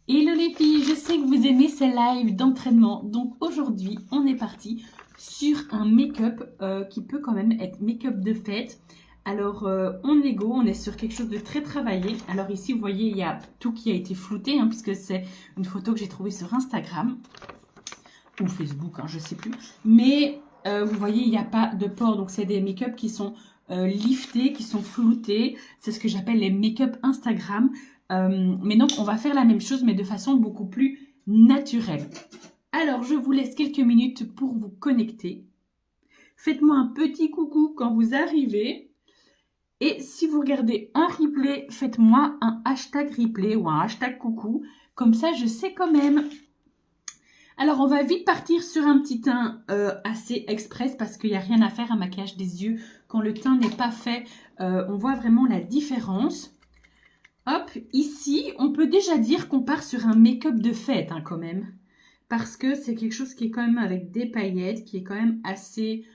Hello les filles, je sais que vous aimez ces lives d'entraînement, donc aujourd'hui on est parti sur un make-up qui peut quand même être make-up de fête. Alors on est go, on est sur quelque chose de très travaillé. Alors ici vous voyez il y a tout qui a été flouté puisque c'est une photo que j'ai trouvée sur Instagram ou Facebook, je sais plus. Mais vous voyez il n'y a pas de pores, donc c'est des make-up qui sont liftés, qui sont floutés. C'est ce que j'appelle les make-up Instagram. Mais donc, on va faire la même chose, mais de façon beaucoup plus naturelle. Alors, je vous laisse quelques minutes pour vous connecter. Faites-moi un petit coucou quand vous arrivez. Et si vous regardez un replay, faites-moi un hashtag replay ou un hashtag coucou. Comme ça, je sais quand même. Alors, on va vite partir sur un petit teint assez express parce qu'il n'y a rien à faire, un maquillage des yeux. Quand le teint n'est pas fait, on voit vraiment la différence. Hop, ici, on peut déjà dire qu'on part sur un make-up de fête quand même. Parce que c'est quelque chose qui est quand même avec des paillettes, qui est quand même assez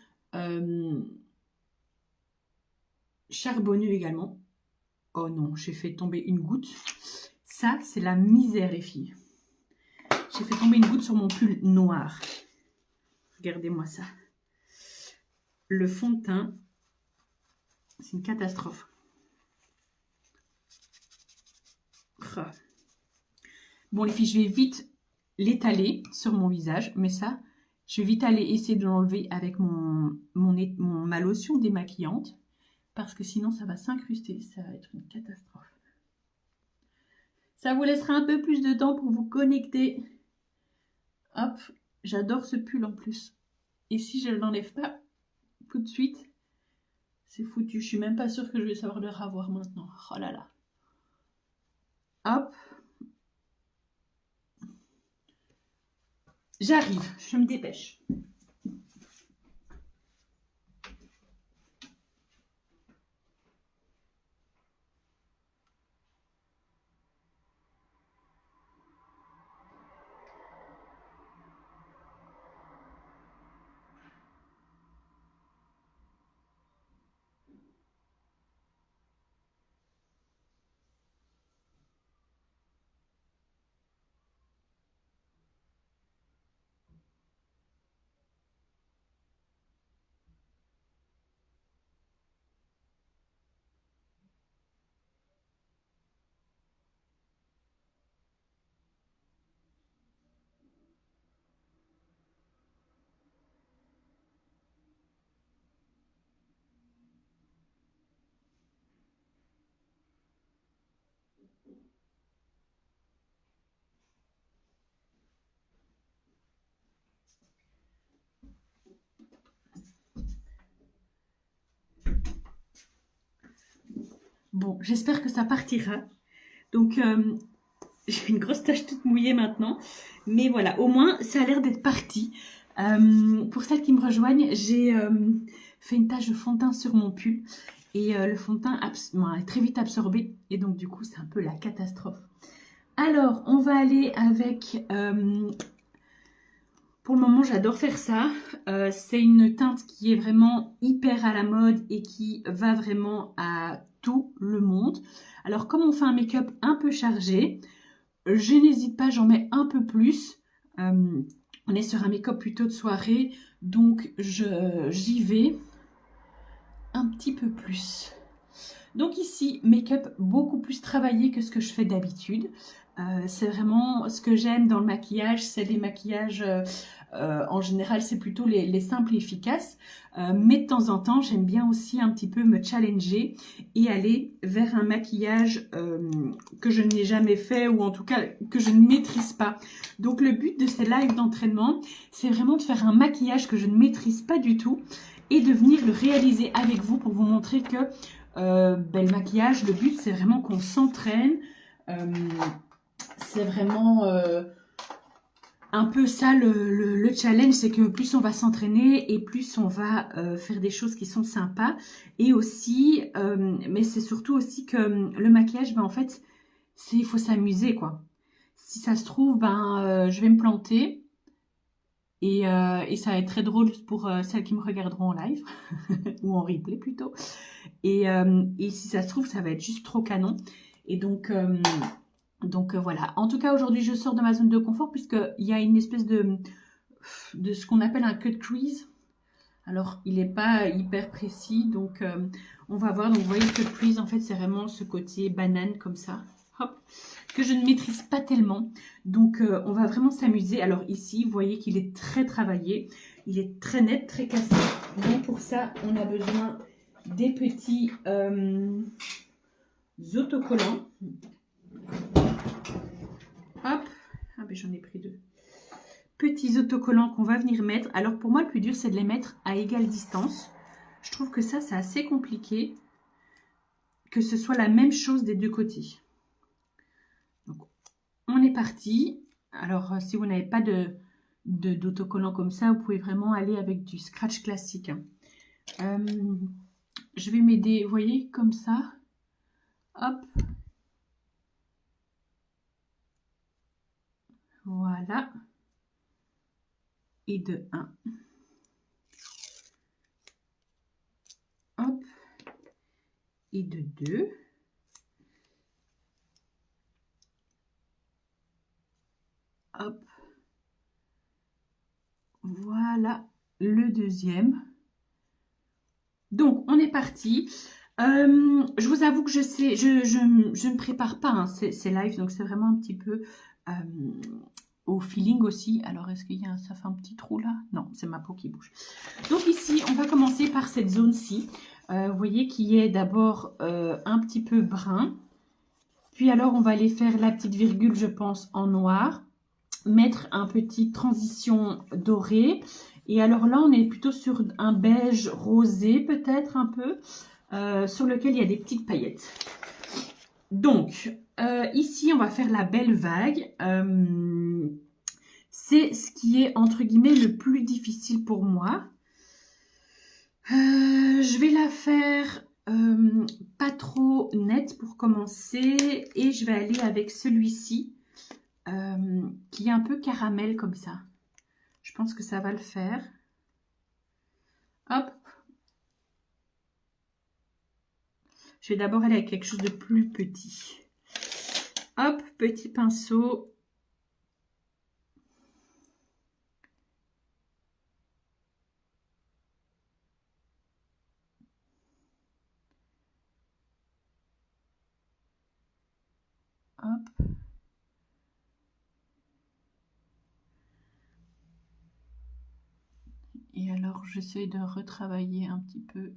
charbonneux également. Oh non, j'ai fait tomber une goutte. Ça, c'est la misère les filles. J'ai fait tomber une goutte sur mon pull noir. Regardez-moi ça. Le fond de teint, c'est une catastrophe. Bon les filles, je vais vite l'étaler sur mon visage, mais ça, je vais vite aller essayer de l'enlever avec ma lotion démaquillante, parce que sinon ça va s'incruster, ça va être une catastrophe. Ça vous laissera un peu plus de temps pour vous connecter. Hop, j'adore ce pull en plus. Et si je ne l'enlève pas tout de suite, c'est foutu. Je suis même pas sûre que je vais savoir le ravoir maintenant. Oh là là. Hop. J'arrive, je me dépêche. Bon, j'espère que ça partira. Donc, j'ai une grosse tache toute mouillée maintenant. Mais voilà, au moins, ça a l'air d'être parti. Pour celles qui me rejoignent, j'ai fait une tache de fond de teint sur mon pull. Et le fond de teint est très vite absorbé. Et donc, du coup, c'est un peu la catastrophe. Alors, on va aller avec... pour le moment, j'adore faire ça. C'est une teinte qui est vraiment hyper à la mode et qui va vraiment à tout le monde. Alors, comme on fait un make-up un peu chargé, je n'hésite pas, j'en mets un peu plus. On est sur un make-up plutôt de soirée, donc j'y vais un petit peu plus. Donc ici, make-up beaucoup plus travaillé que ce que je fais d'habitude. C'est vraiment ce que j'aime dans le maquillage, c'est les maquillages, en général c'est plutôt les simples et efficaces, mais de temps en temps j'aime bien aussi un petit peu me challenger et aller vers un maquillage que je n'ai jamais fait ou en tout cas que je ne maîtrise pas. Donc le but de ces lives d'entraînement, c'est vraiment de faire un maquillage que je ne maîtrise pas du tout et de venir le réaliser avec vous pour vous montrer que le maquillage, le but c'est vraiment qu'on s'entraîne, c'est vraiment un peu ça le challenge, c'est que plus on va s'entraîner et plus on va faire des choses qui sont sympas. Et aussi, mais c'est surtout aussi que le maquillage, en fait, il faut s'amuser quoi. Si ça se trouve, je vais me planter et ça va être très drôle pour celles qui me regarderont en live ou en replay plutôt. Et si ça se trouve, ça va être juste trop canon. Et donc, Donc voilà, en tout cas aujourd'hui je sors de ma zone de confort puisqu'il y a une espèce de ce qu'on appelle un cut crease. Alors il n'est pas hyper précis, donc on va voir. Donc vous voyez, le cut crease en fait c'est vraiment ce côté banane comme ça, hop, que je ne maîtrise pas tellement. Donc on va vraiment s'amuser. Alors ici vous voyez qu'il est très travaillé, il est très net, très cassé. Donc pour ça on a besoin des petits autocollants. Hop, ah ben j'en ai pris deux. Petits autocollants qu'on va venir mettre. Alors pour moi le plus dur c'est de les mettre à égale distance. Je trouve que ça c'est assez compliqué, que ce soit la même chose des deux côtés. Donc on est parti. Alors si vous n'avez pas d'autocollant comme ça, vous pouvez vraiment aller avec du scratch classique. Je vais m'aider, vous voyez, comme ça. Hop. Voilà. Et de 1. Hop. Et de 2. Hop. Voilà le deuxième. Donc, on est parti. Je vous avoue que je ne prépare pas hein, ces lives, donc c'est vraiment un petit peu au feeling aussi. Alors, est-ce qu'il y a ça fait un petit trou là? Non, c'est ma peau qui bouge. Donc ici, on va commencer par cette zone-ci. Vous voyez qui est d'abord un petit peu brun. Puis alors, on va aller faire la petite virgule, je pense, en noir. Mettre un petit transition dorée. Et alors là, on est plutôt sur un beige rosé, peut-être un peu, sur lequel il y a des petites paillettes. Donc, ici, on va faire la belle vague. C'est ce qui est, entre guillemets, le plus difficile pour moi. Je vais la faire pas trop nette pour commencer. Et je vais aller avec celui-ci, qui est un peu caramel comme ça. Je pense que ça va le faire. Hop. Je vais d'abord aller avec quelque chose de plus petit. Hop, petit pinceau. Hop. Et alors, j'essaie de retravailler un petit peu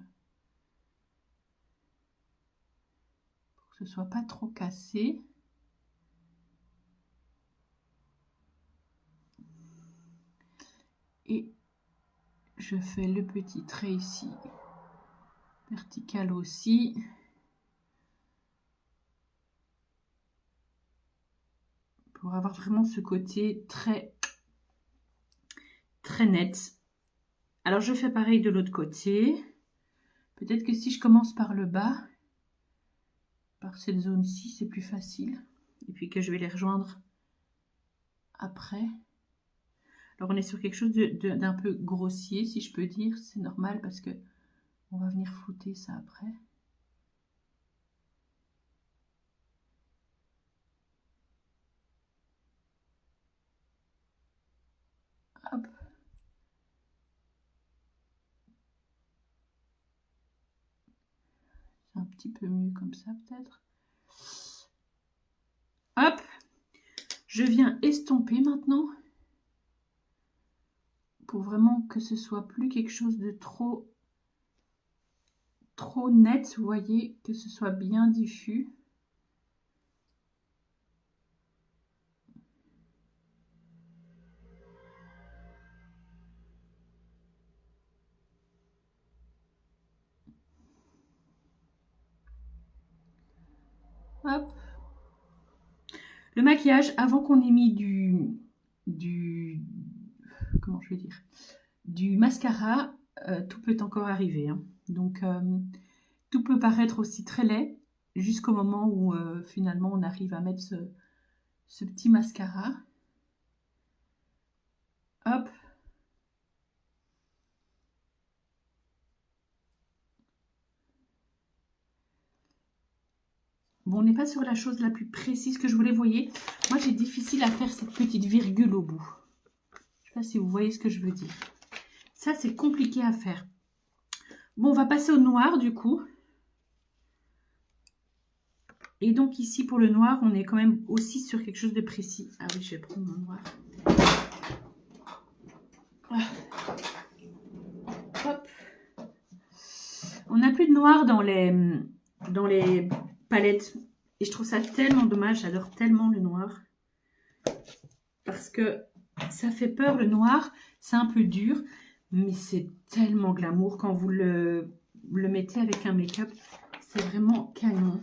pour que ce soit pas trop cassé. Et je fais le petit trait ici, vertical aussi. Pour avoir vraiment ce côté très net. Alors, je fais pareil de l'autre côté. Peut-être que si je commence par le bas, par cette zone-ci, c'est plus facile. Et puis que je vais les rejoindre après. Alors, on est sur quelque chose d'un peu grossier, si je peux dire. C'est normal parce que on va venir flouter ça après. Hop. C'est un petit peu mieux comme ça, peut-être. Hop. Je viens estomper maintenant. Pour vraiment que ce soit plus quelque chose de trop net, vous voyez, que ce soit bien diffus. Hop. Le maquillage, avant qu'on ait mis comment je vais dire, du mascara, tout peut encore arriver. Hein. Donc, tout peut paraître aussi très laid jusqu'au moment où finalement on arrive à mettre ce petit mascara. Hop. Bon, n'est pas sur la chose la plus précise que je voulais. Vous voyez, moi j'ai difficile à faire cette petite virgule au bout. Je ne sais pas si vous voyez ce que je veux dire. Ça, c'est compliqué à faire. Bon, on va passer au noir du coup. Et donc ici, pour le noir, on est quand même aussi sur quelque chose de précis. Ah oui, je vais prendre mon noir. Ah. Hop. On n'a plus de noir dans les palettes. Et je trouve ça tellement dommage. J'adore tellement le noir. Parce que ça fait peur, le noir. C'est un peu dur. Mais c'est tellement glamour quand vous le mettez avec un make-up. C'est vraiment canon.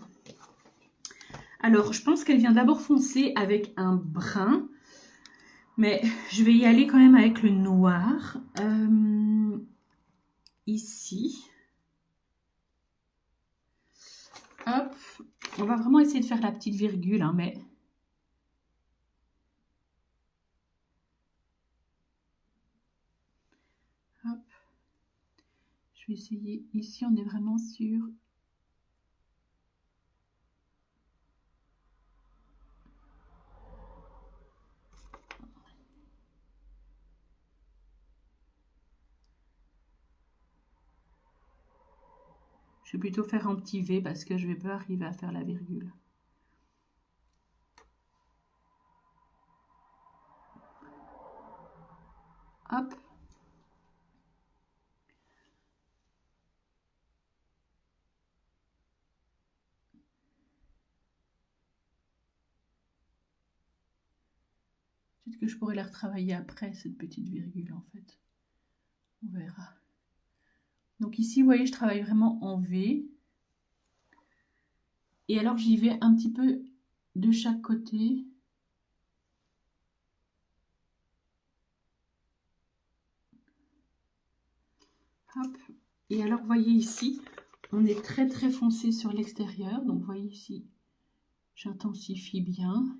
Alors, je pense qu'elle vient d'abord foncer avec un brun. Mais je vais y aller quand même avec le noir. Ici. Hop. On va vraiment essayer de faire la petite virgule, hein, mais... Hop. Je vais essayer. Ici, on est vraiment sur... Je vais plutôt faire un petit V parce que je ne vais pas arriver à faire la virgule. Hop. Peut-être que je pourrais la retravailler après, cette petite virgule, en fait. On verra. Donc ici, vous voyez, je travaille vraiment en V. Et alors, j'y vais un petit peu de chaque côté. Hop. Et alors, vous voyez ici, on est très très foncé sur l'extérieur. Donc, vous voyez ici, j'intensifie bien.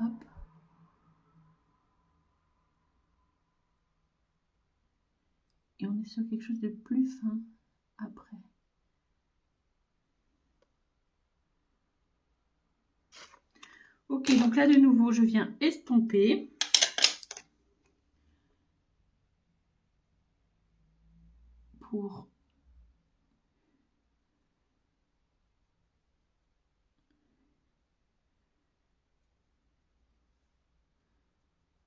Hop. Et on est sur quelque chose de plus fin après. Ok, donc là de nouveau, je viens estomper. Pour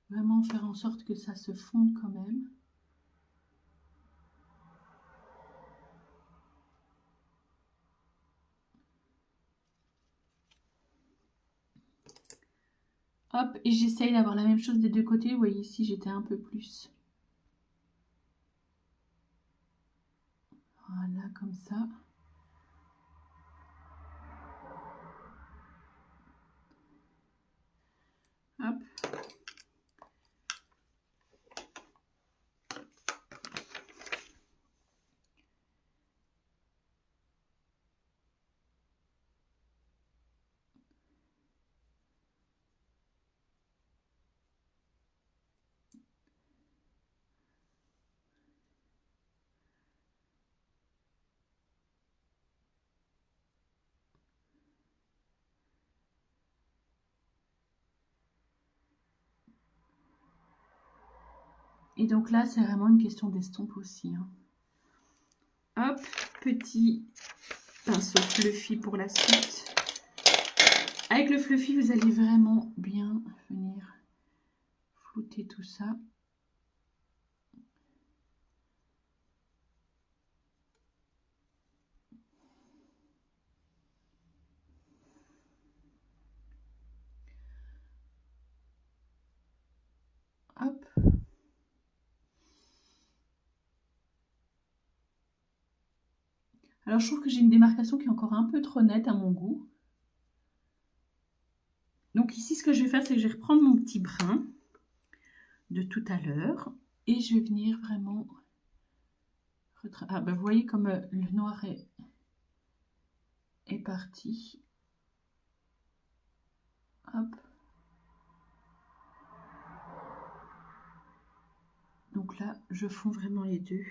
vraiment faire en sorte que ça se fonde quand même. Hop, et j'essaye d'avoir la même chose des deux côtés. Vous voyez ici, j'étais un peu plus. Voilà, comme ça. Hop. Et donc là, c'est vraiment une question d'estompe aussi. Hein. Hop, petit pinceau fluffy pour la suite. Avec le fluffy, vous allez vraiment bien venir flouter tout ça. Hop. Alors, je trouve que j'ai une démarcation qui est encore un peu trop nette à mon goût. Donc ici, ce que je vais faire, c'est que je vais reprendre mon petit brin de tout à l'heure. Et je vais venir vraiment... Ah, ben, vous voyez comme le noir est parti. Hop. Donc là, je fonds vraiment les deux.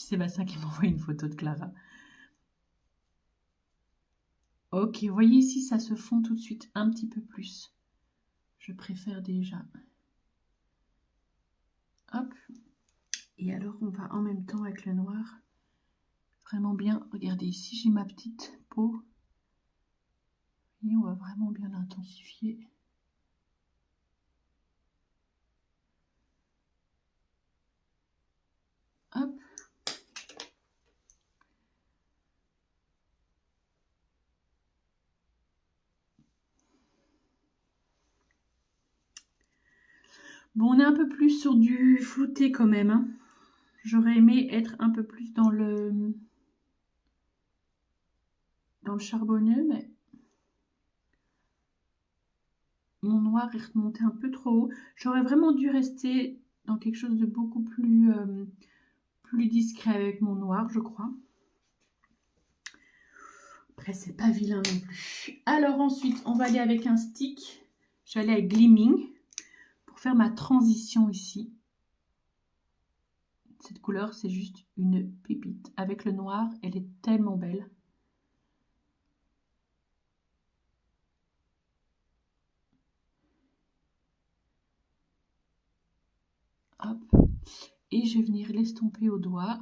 Sébastien qui m'envoie une photo de Clara. Ok, vous voyez ici, ça se fond tout de suite un petit peu plus. Je préfère déjà. Hop. Et alors, on va en même temps avec le noir. Vraiment bien. Regardez ici, j'ai ma petite peau. Et on va vraiment bien l'intensifier. Hop. Bon, on est un peu plus sur du flouté quand même. Hein. J'aurais aimé être un peu plus dans le charbonneux, mais mon noir est remonté un peu trop haut. J'aurais vraiment dû rester dans quelque chose de beaucoup plus, plus discret avec mon noir, je crois. Après, c'est pas vilain non plus. Alors ensuite, on va aller avec un stick. Je vais aller avec Gleaming pour faire ma transition ici. Cette couleur, c'est juste une pépite. Avec le noir, elle est tellement belle. Hop. Et je vais venir l'estomper au doigt.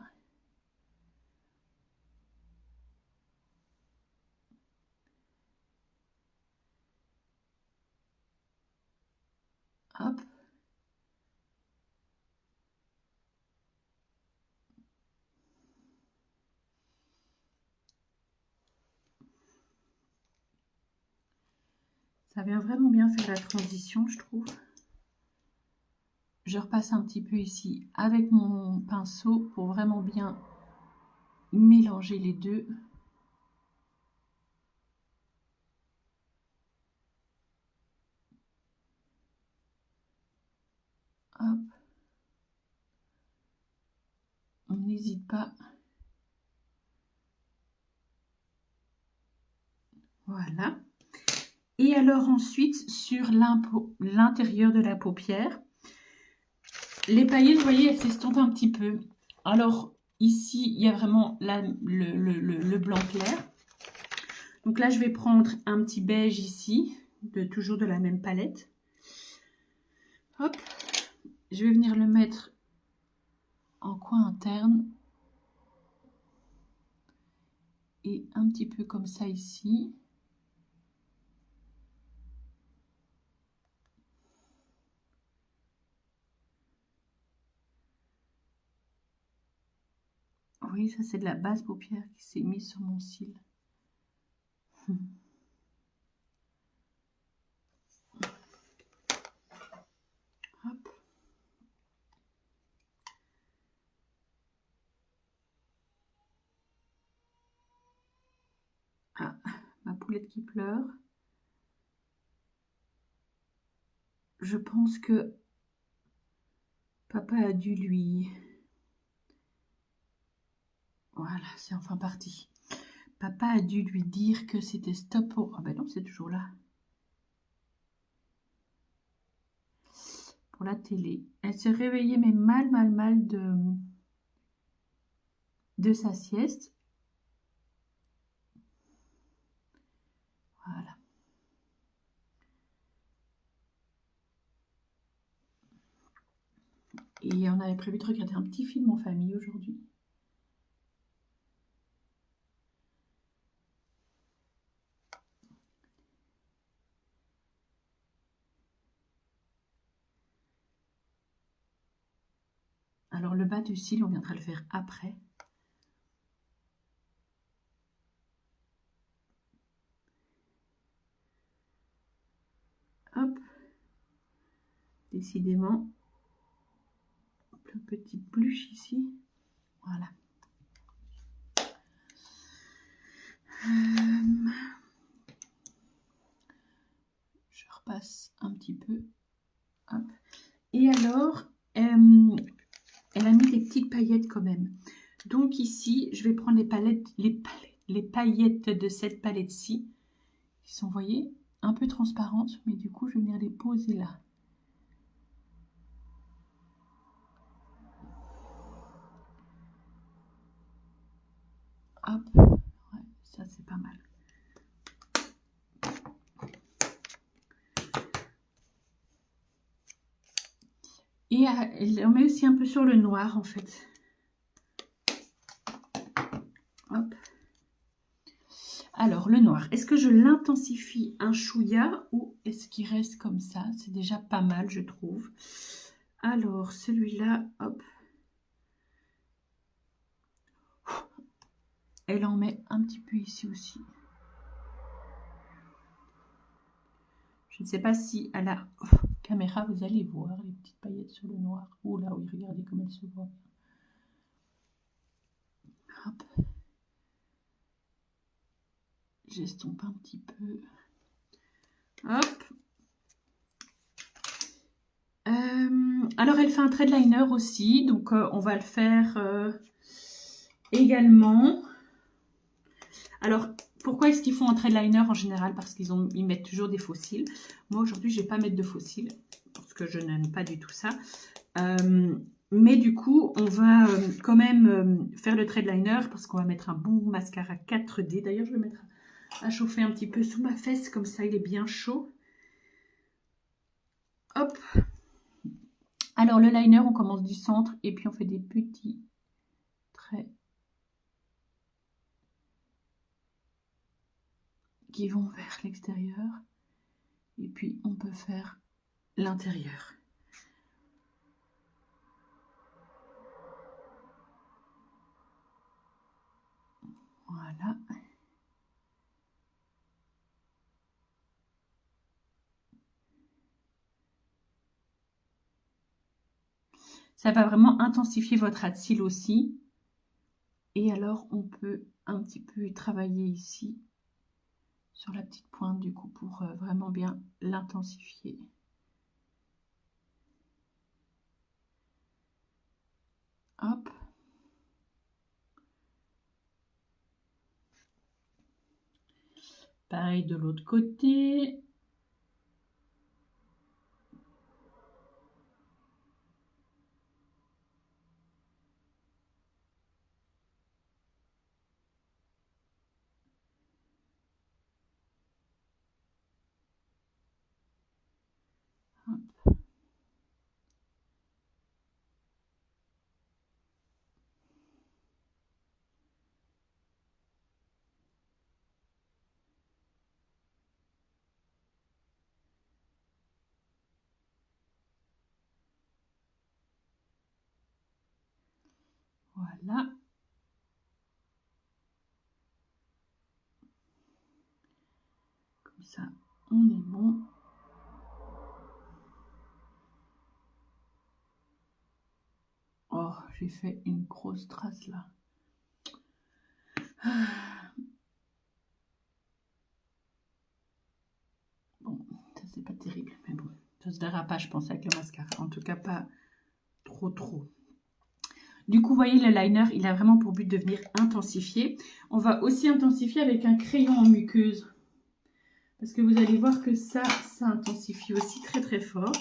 Hop. Ça vient vraiment bien faire la transition, je trouve. Je repasse un petit peu ici avec mon pinceau pour vraiment bien mélanger les deux. Hop. On n'hésite pas. Voilà. Et alors ensuite, sur l'intérieur de la paupière, les paillettes, vous voyez, elles s'estompent un petit peu. Alors ici, il y a vraiment le blanc clair. Donc là, je vais prendre un petit beige ici, toujours de la même palette. Hop. Je vais venir le mettre en coin interne. Et un petit peu comme ça ici. Oui, ça c'est de la base paupière qui s'est mise sur mon cil. Hop. Ah, ma poulette qui pleure. Je pense que papa a dû lui... Voilà, c'est enfin parti. Papa a dû lui dire que c'était stop pour... Ah ben non, c'est toujours là. Pour la télé. Elle s'est réveillée, mais mal de sa sieste. Voilà. Et on avait prévu de regarder un petit film en famille aujourd'hui. Alors le bas du cil, on viendra le faire après. Hop. Décidément, plein de petites pluches ici. Voilà. Je repasse un petit peu. Hop. Et alors, elle a mis des petites paillettes quand même. Donc ici, je vais prendre les paillettes de cette palette-ci, qui sont, vous voyez, un peu transparentes, mais du coup, je vais venir les poser là. Hop, ouais, ça c'est pas mal. Et on met aussi un peu sur le noir en fait. Hop. Alors le noir, est-ce que je l'intensifie un chouïa ou est-ce qu'il reste comme ça? C'est déjà pas mal je trouve. Alors celui-là, hop. Elle en met un petit peu ici aussi. Je ne sais pas si à la caméra vous allez voir les petites paillettes sur le noir. Oh là oui, regardez comme elles se voient. Hop. J'estompe un petit peu. Hop. Alors elle fait un trade liner aussi, donc on va le faire également. Alors pourquoi est-ce qu'ils font un trade liner en général? Parce qu'ils mettent toujours des faux cils. Moi aujourd'hui je ne vais pas mettre de faux cils parce que je n'aime pas du tout ça. Mais du coup on va quand même faire le trade liner parce qu'on va mettre un bon mascara 4D. D'ailleurs je vais mettre à chauffer un petit peu sous ma fesse, comme ça il est bien chaud. Hop. Alors le liner, on commence du centre et puis on fait des petits traits qui vont vers l'extérieur. Et puis on peut faire l'intérieur. Voilà. Ça va vraiment intensifier votre ras de cils aussi. Et alors, on peut un petit peu travailler ici, sur la petite pointe du coup, pour vraiment bien l'intensifier. Hop. Pareil de l'autre côté. Hop. Voilà. Comme ça, on est bon. Oh, j'ai fait une grosse trace là. Bon, ça c'est pas terrible, mais bon, ça se verra pas, je pense, avec le mascara. En tout cas, pas trop. Du coup, vous voyez, le liner, il a vraiment pour but de venir intensifier. On va aussi intensifier avec un crayon en muqueuse. Parce que vous allez voir que ça intensifie aussi très fort.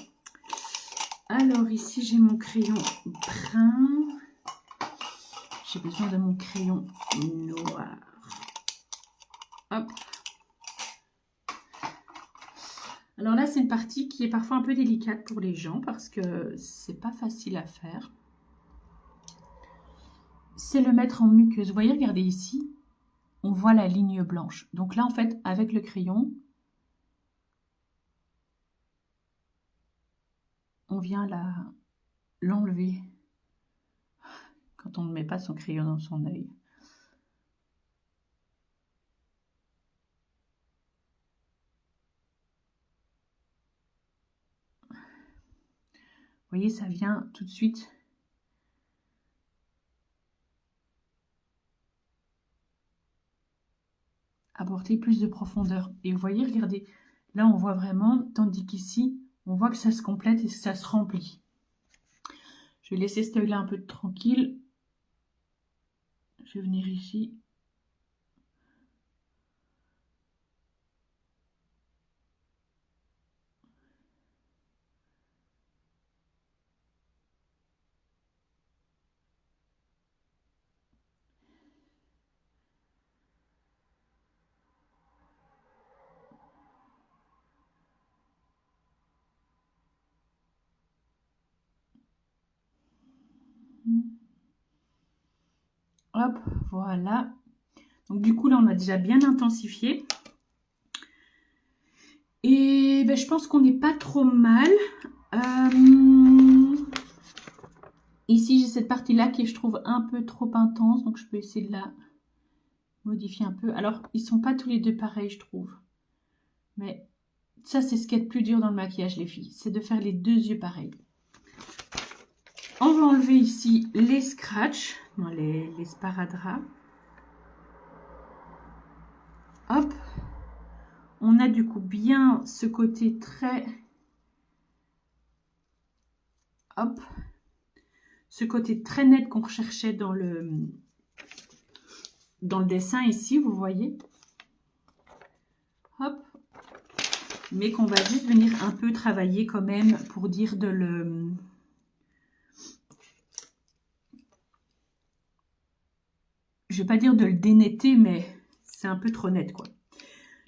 Alors ici, j'ai mon crayon brun. J'ai besoin de mon crayon noir. Hop. Alors là, c'est une partie qui est parfois un peu délicate pour les gens parce que c'est pas facile à faire. C'est le mettre en muqueuse. Vous voyez, regardez ici, on voit la ligne blanche. Donc là, en fait, avec le crayon, on vient l'enlever quand on ne met pas son crayon dans son œil. Vous voyez, ça vient tout de suite apporter plus de profondeur. Et vous voyez, regardez, là on voit vraiment, tandis qu'ici, on voit que ça se complète et que ça se remplit. Je vais laisser cet œil-là un peu tranquille. Je vais venir ici. Hop, voilà. Donc du coup, là, on a déjà bien intensifié. Et ben, je pense qu'on n'est pas trop mal. Ici, j'ai cette partie-là qui je trouve un peu trop intense. Donc, je peux essayer de la modifier un peu. Alors, ils ne sont pas tous les deux pareils, je trouve. Mais ça, c'est ce qui est le plus dur dans le maquillage, les filles. C'est de faire les deux yeux pareils. On va enlever ici les scratchs, non, les sparadraps. Hop. On a du coup bien ce côté très... Hop. Ce côté très net qu'on recherchait dans le dessin ici, vous voyez. Hop. Mais qu'on va juste venir un peu travailler quand même pour dire de le... Je vais pas dire de le dénetter, mais c'est un peu trop net, quoi.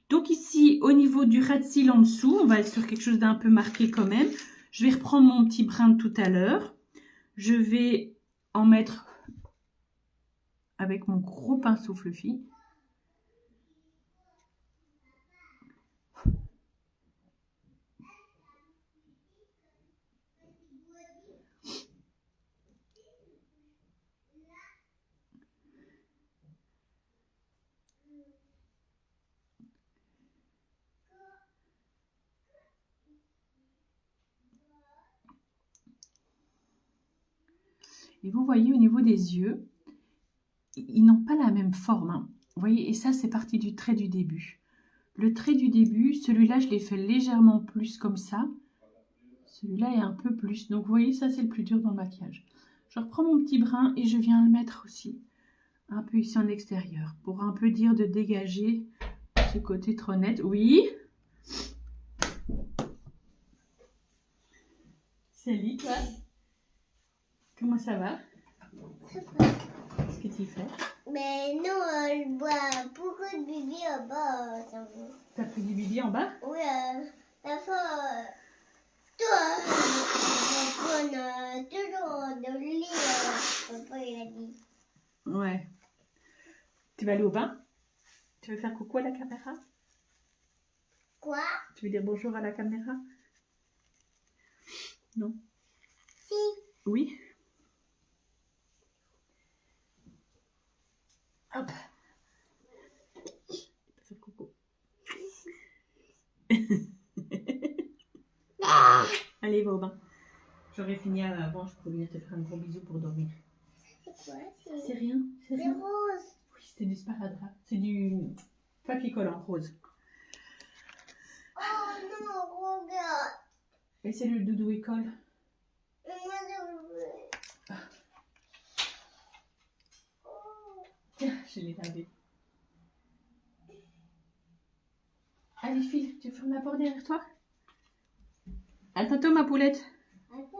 Donc ici, au niveau du ras de cils en dessous, on va être sur quelque chose d'un peu marqué quand même. Je vais reprendre mon petit brin de tout à l'heure. Je vais en mettre avec mon gros pinceau fluffy. Et vous voyez au niveau des yeux, ils n'ont pas la même forme. Hein. Vous voyez, et ça c'est parti du trait du début. Le trait du début, celui-là je l'ai fait légèrement plus comme ça. Celui-là est un peu plus. Donc vous voyez, ça c'est le plus dur dans le maquillage. Je reprends mon petit brin et je viens le mettre aussi un peu ici en extérieur. Pour un peu dire de dégager ce côté trop net. Oui. Salut toi. Comment ça va? Qu'est-ce que tu fais? Mais non, je bois beaucoup de bibi en bas. T'as pris du bibi en bas? Oui, la fois, toi, on prend toujours de lit, papa il a dit. Ouais. Tu vas aller au bain? Tu veux faire coucou à la caméra? Quoi? Tu veux dire bonjour à la caméra? Non? Si. Oui? Hop. Fais coucou. Allez, va au bain. J'aurais fini avant, je peux venir te faire un gros bisou pour dormir. C'est quoi? C'est rien. C'est C'est rien. rose. Oui, c'est du sparadrap. C'est du papier collant rose. Oh non, regarde. Et c'est le doudou école. Moi, je veux. Oh. Tiens, je l'ai lavé. Allez, file, tu fermes la porte derrière toi? À tantôt, ma poulette. Attends.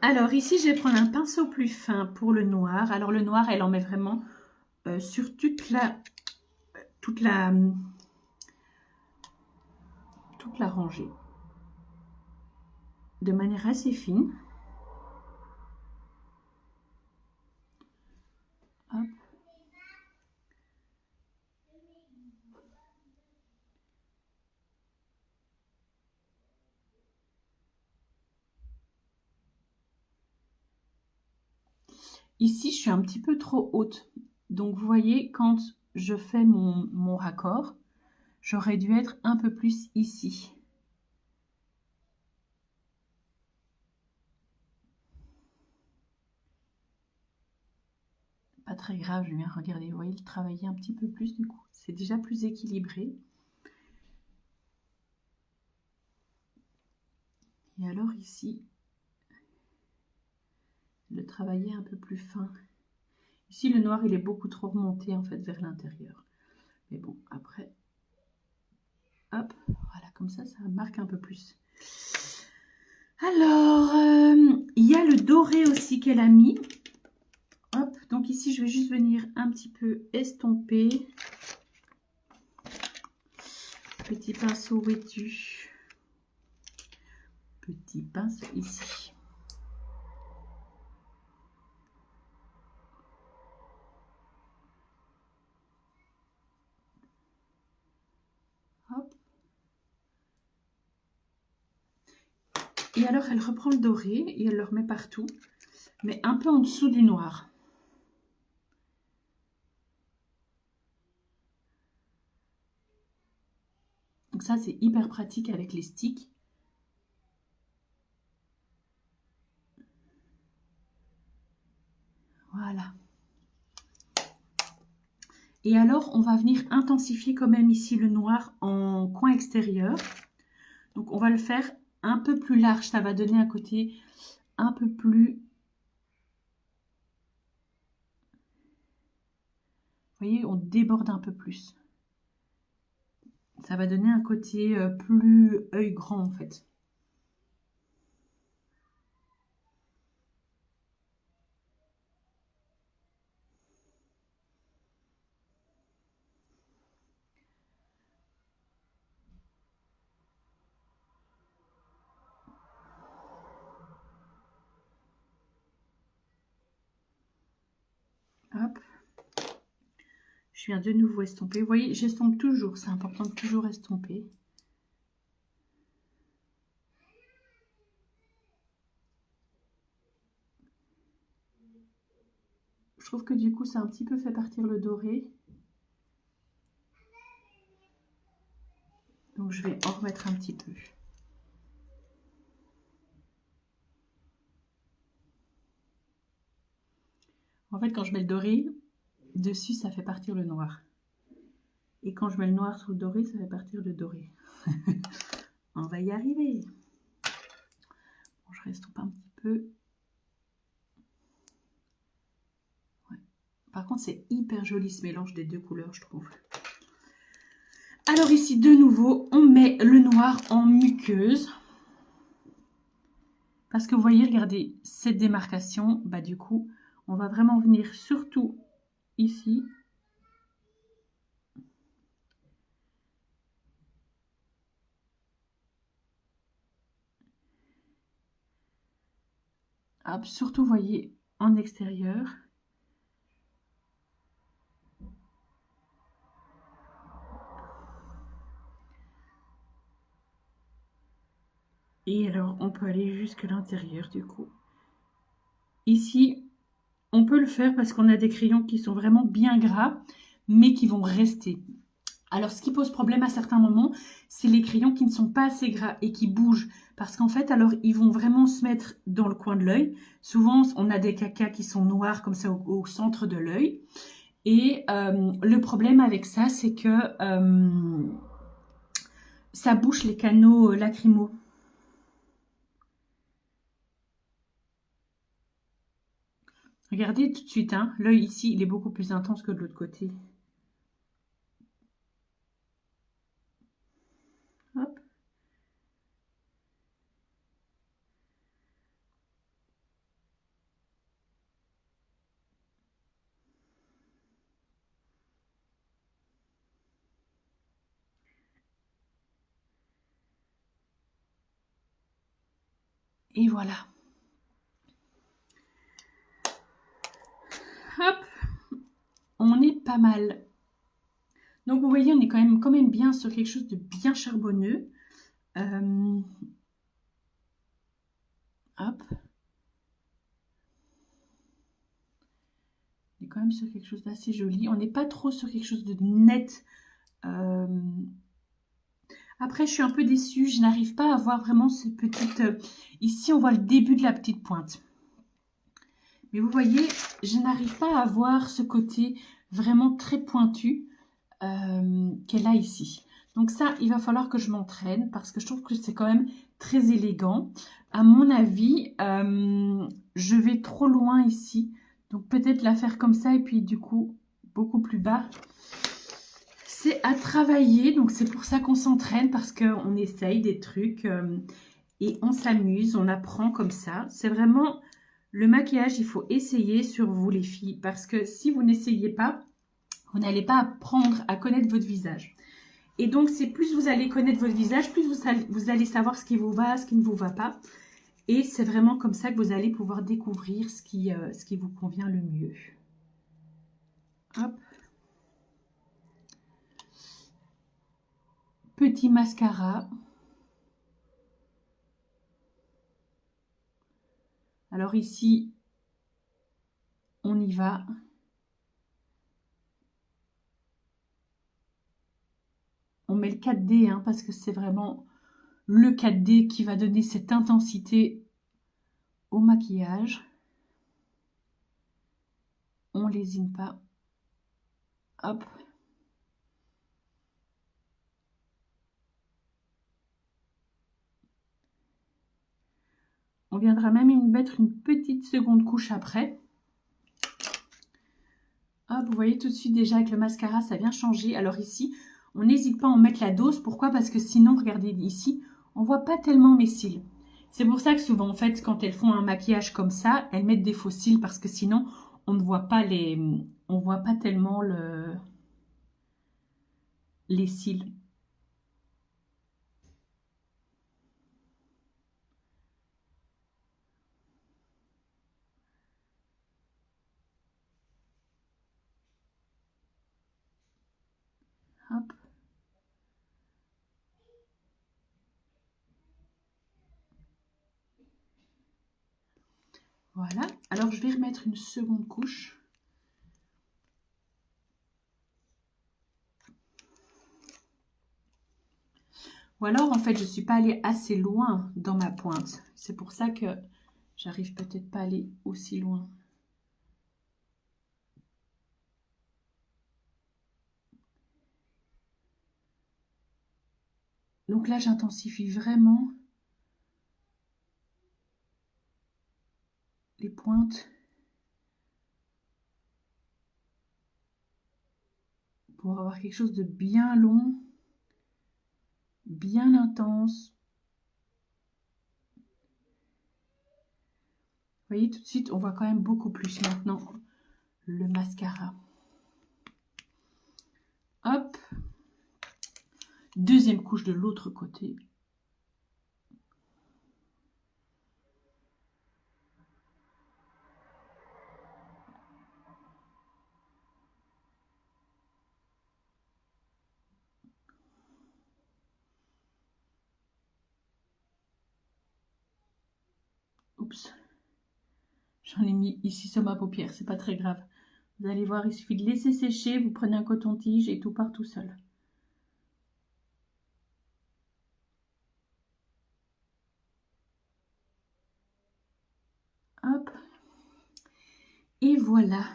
Alors ici, je vais prendre un pinceau plus fin pour le noir. Alors le noir, elle en met vraiment sur toute la rangée. De manière assez fine. Hop. Ici, je suis un petit peu trop haute. Donc, vous voyez, quand je fais mon raccord, j'aurais dû être un peu plus ici. Pas très grave, je viens regarder. Vous voyez, le travailler un petit peu plus du coup. C'est déjà plus équilibré. Et alors ici, le travailler un peu plus fin. Ici, le noir, il est beaucoup trop remonté en fait vers l'intérieur. Mais bon, après, hop, voilà, comme ça marque un peu plus. Alors, il y a le doré aussi qu'elle a mis. Hop, donc ici, je vais juste venir un petit peu estomper. Petit pinceau vêtu. petit pinceau ici. Hop. Et alors, elle reprend le doré et elle le remet partout, mais un peu en dessous du noir. Donc ça, c'est hyper pratique avec les sticks. Voilà. Et alors, on va venir intensifier quand même ici le noir en coin extérieur. Donc, on va le faire un peu plus large. Ça va donner un côté un peu plus... Vous voyez, on déborde un peu plus. Ça va donner un côté plus œil grand en fait. Hop. Je viens de nouveau estomper. Vous voyez, j'estompe toujours. C'est important de toujours estomper. Je trouve que du coup, ça a un petit peu fait partir le doré. Donc, je vais en remettre un petit peu. En fait, quand je mets le doré, dessus, ça fait partir le noir. Et quand je mets le noir sur le doré, ça fait partir le doré. On va y arriver. Bon, je restompe un petit peu. Ouais. Par contre, c'est hyper joli ce mélange des deux couleurs, je trouve. Alors ici, de nouveau, on met le noir en muqueuse. Parce que vous voyez, regardez, cette démarcation, bah du coup, on va vraiment venir surtout ici. Hop, surtout, vous voyez, en extérieur. Et alors, on peut aller jusque l'intérieur du coup. Ici, on peut le faire parce qu'on a des crayons qui sont vraiment bien gras, mais qui vont rester. Alors, ce qui pose problème à certains moments, c'est les crayons qui ne sont pas assez gras et qui bougent. Parce qu'en fait, alors, ils vont vraiment se mettre dans le coin de l'œil. Souvent, on a des cacas qui sont noirs comme ça au centre de l'œil. Et le problème avec ça, c'est que ça bouche les canaux lacrymaux. Regardez tout de suite, hein, l'œil ici, il est beaucoup plus intense que de l'autre côté. Hop. Et voilà. Hop. On est pas mal. Donc vous voyez, on est quand même bien sur quelque chose de bien charbonneux. Hop. On est quand même sur quelque chose d'assez joli. On n'est pas trop sur quelque chose de net. Après, je suis un peu déçue. Je n'arrive pas à voir vraiment cette petite... Ici, on voit le début de la petite pointe. Mais vous voyez, je n'arrive pas à voir ce côté vraiment très pointu qu'elle a ici. Donc ça, il va falloir que je m'entraîne parce que je trouve que c'est quand même très élégant. À mon avis, je vais trop loin ici. Donc peut-être la faire comme ça et puis du coup, beaucoup plus bas. C'est à travailler, donc c'est pour ça qu'on s'entraîne parce qu'on essaye des trucs et on s'amuse, on apprend comme ça. C'est vraiment... Le maquillage, il faut essayer sur vous les filles parce que si vous n'essayez pas, vous n'allez pas apprendre à connaître votre visage. Et donc, c'est plus vous allez connaître votre visage, plus vous allez savoir ce qui vous va, ce qui ne vous va pas. Et c'est vraiment comme ça que vous allez pouvoir découvrir ce qui vous convient le mieux. Hop. Petit mascara. Alors ici, on y va. On met le 4D hein, parce que c'est vraiment le 4D qui va donner cette intensité au maquillage. On lésine pas. Hop. On viendra même y mettre une petite seconde couche après. Hop, vous voyez tout de suite déjà avec le mascara, ça vient changer. Alors ici, on n'hésite pas à en mettre la dose. Pourquoi? Parce que sinon, regardez ici, on voit pas tellement mes cils. C'est pour ça que souvent, en fait, quand elles font un maquillage comme ça, elles mettent des faux cils parce que sinon, on ne voit pas on voit pas tellement les cils. Hop. Voilà. Alors, je vais remettre une seconde couche. Ou alors, en fait, je ne suis pas allée assez loin dans ma pointe. C'est pour ça que j'arrive peut-être pas à aller aussi loin. Donc là, j'intensifie vraiment les pointes pour avoir quelque chose de bien long, bien intense. Vous voyez, tout de suite, on voit quand même beaucoup plus maintenant le mascara. Hop. Deuxième couche de l'autre côté. Oups. J'en ai mis ici sur ma paupière, c'est pas très grave. Vous allez voir, il suffit de laisser sécher, vous prenez un coton-tige et tout part tout seul. Hop. Et voilà.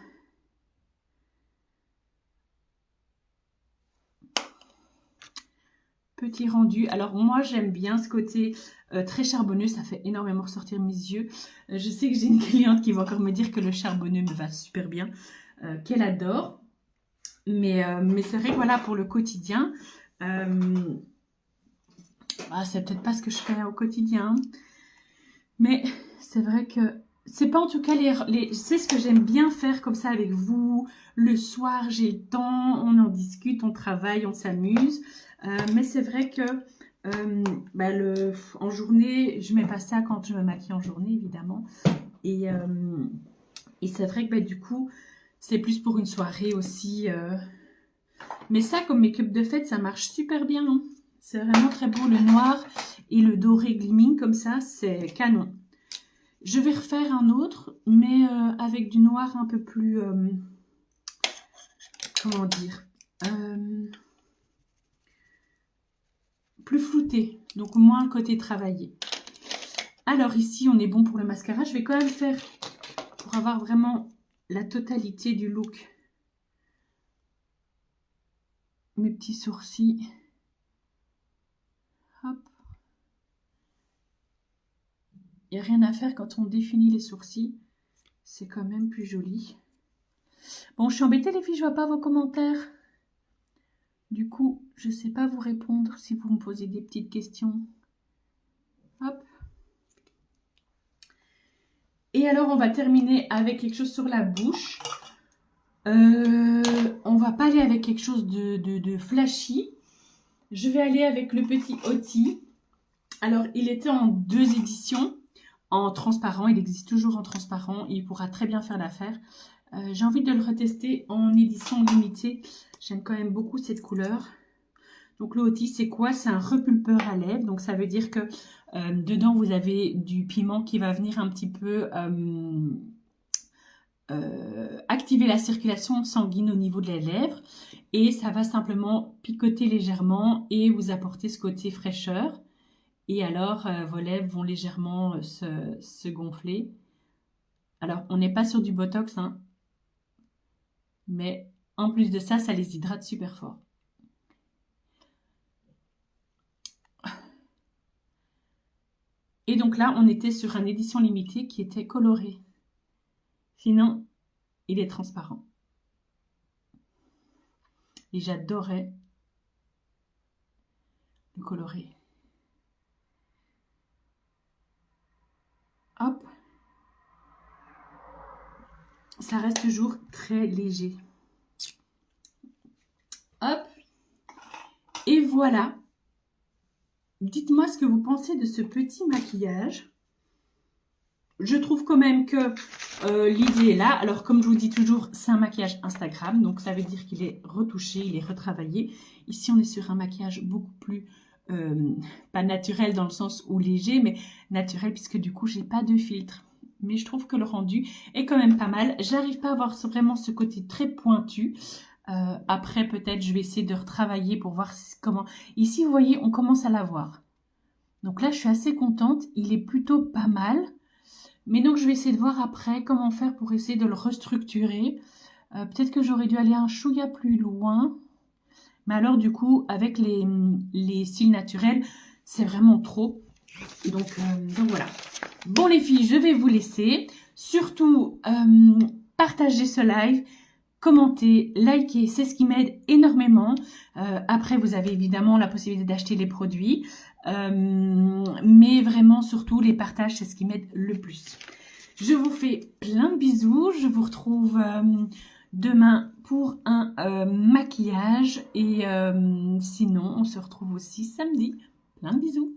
Petit rendu. Alors moi j'aime bien ce côté très charbonneux, ça fait énormément ressortir mes yeux. Je sais que j'ai une cliente qui va encore me dire que le charbonneux me va super bien, qu'elle adore. Mais c'est vrai que voilà, pour le quotidien, c'est peut-être pas ce que je fais au quotidien. Mais c'est vrai que c'est pas en tout cas c'est ce que j'aime bien faire comme ça avec vous. Le soir, j'ai le temps, on en discute, on travaille, on s'amuse. Mais c'est vrai que en journée, je mets pas ça quand je me maquille en journée, évidemment. Et c'est vrai que du coup, c'est plus pour une soirée aussi. Mais ça, comme make-up de fête, ça marche super bien. Hein. C'est vraiment très beau, le noir et le doré gleaming comme ça, c'est canon. Je vais refaire un autre, mais avec du noir un peu plus... comment dire plus flouté, donc moins le côté travaillé. Alors ici, on est bon pour le mascara. Je vais quand même faire, pour avoir vraiment la totalité du look, mes petits sourcils. Hop. Il n'y a rien à faire quand on définit les sourcils. C'est quand même plus joli. Bon, je suis embêtée les filles, je ne vois pas vos commentaires. Du coup, je ne sais pas vous répondre si vous me posez des petites questions. Hop. Et alors, on va terminer avec quelque chose sur la bouche. On va pas aller avec quelque chose de flashy. Je vais aller avec le petit Oti. Alors, il était en 2 éditions. En transparent, il existe toujours en transparent. Il pourra très bien faire l'affaire. J'ai envie de le retester en édition limitée. J'aime quand même beaucoup cette couleur. Donc le Oti, c'est quoi? C'est un repulpeur à lèvres. Donc ça veut dire que dedans, vous avez du piment qui va venir un petit peu activer la circulation sanguine au niveau de la lèvre. Et ça va simplement picoter légèrement et vous apporter ce côté fraîcheur. Et alors, vos lèvres vont légèrement se gonfler. Alors, on n'est pas sur du Botox, hein, mais en plus de ça, ça les hydrate super fort. Et donc là, on était sur une édition limitée qui était colorée. Sinon, il est transparent. Et j'adorais le coloré. Hop. Ça reste toujours très léger. Hop. Et voilà. Dites-moi ce que vous pensez de ce petit maquillage. Je trouve quand même que l'idée est là. Alors, comme je vous dis toujours, c'est un maquillage Instagram. Donc, ça veut dire qu'il est retouché, il est retravaillé. Ici, on est sur un maquillage beaucoup plus, pas naturel dans le sens où léger, mais naturel puisque du coup, j'ai pas de filtre. Mais je trouve que le rendu est quand même pas mal. J'arrive pas à avoir vraiment ce côté très pointu. Après, peut-être, je vais essayer de retravailler pour voir comment... Ici, vous voyez, on commence à l'avoir. Donc là, je suis assez contente. Il est plutôt pas mal. Mais donc, je vais essayer de voir après comment faire pour essayer de le restructurer. Peut-être que j'aurais dû aller un chouïa plus loin. Mais alors, du coup, avec les cils naturels, c'est vraiment trop. Donc voilà. Bon, les filles, je vais vous laisser. Surtout, partagez ce live. Commentez, likez, c'est ce qui m'aide énormément. Après, vous avez évidemment la possibilité d'acheter les produits. Mais vraiment, surtout, les partages, c'est ce qui m'aide le plus. Je vous fais plein de bisous. Je vous retrouve demain pour un maquillage. Et sinon, on se retrouve aussi samedi. Plein de bisous.